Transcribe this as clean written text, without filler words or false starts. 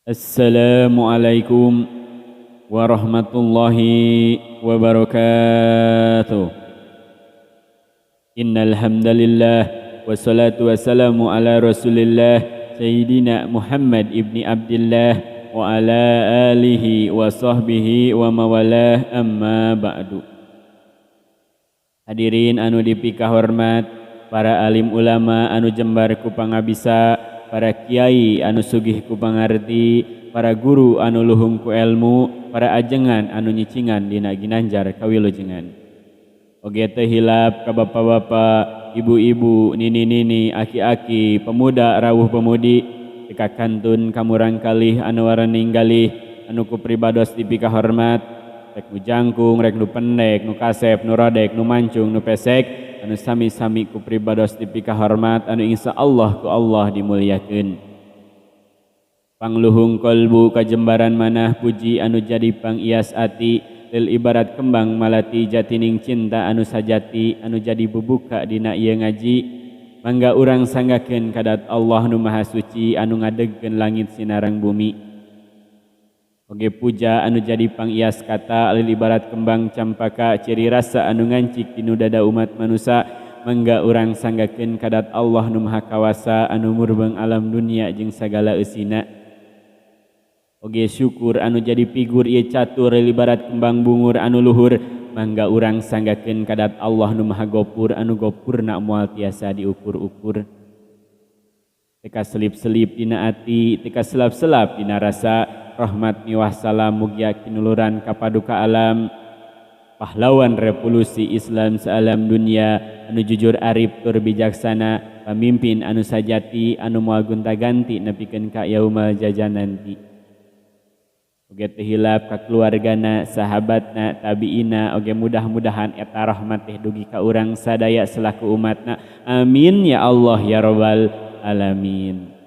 Assalamualaikum warahmatullahi wabarakatuh. Innal hamdalillah wassalatu wassalamu ala Rasulillah Sayyidina Muhammad ibni Abdillah wa ala alihi wa sahbihi wa mawalah, amma ba'du. Hadirin anu dipika hormat, para alim ulama anu jembar ku pangabisa, para kiai anu sugih ku pangarti, para guru anu luhung ku ilmu, para ajengan anu nyicingan dina ginanjar kawilujengan. Oge teu hilap ka bapa-bapa, ibu-ibu, nini-nini, aki-aki, pemuda rawuh pemudi, teka kantun kamurang kalih anu waraning galih, anu ku pribados dipika hormat, rek nu jangkung, rek nu pendek, nu kasep, nu rodek, nu mancung, nu pesek, anu sami-sami ku pribados dipika hormat, anu insyaallah ku Allah dimulyakeun. Pangluhung kolbu kajembaran manah puji anu jadi pangias ati, lil ibarat kembang malati jatining cinta anu sajati, anu jadi bubuka dina ieu ngaji. Mangga urang sanggakeun kadat Allah nu maha suci, anu ngadegkeun langit sinarang bumi. Oge puja anu jadi pangias kata, lil ibarat kembang campaka, ciri rasa anu ngancik dinu dada umat manusia. Mangga urang sanggakeun kadat Allah nu maha kawasa, anu murbeng alam dunia jeung sagala eusina. Oge syukur anu jadi figur ieu catur, lil ibarat kembang bungur anu luhur. Mangga urang sanggakeun kadat Allah nu maha gopur, anu gopurna moal tiasa diukur-ukur. Teka selip-selip dina ati, teka selap-selap dina rasa, rahmat miwah salam mugia kinuluran kapaduka alam, pahlawan revolusi Islam sealam dunia, anu jujur arif tur bijaksana, pamimpin anu sajati, anu moal gonta-ganti nepikeun ka yaumul jajan nanti. Oge teu hilap ka keluargana, sahabatna, tabiina, oge mudah-mudahan eta rahmat teh dugi ka urang sadaya selaku umatna. Amin ya Allah ya rabbal alamin.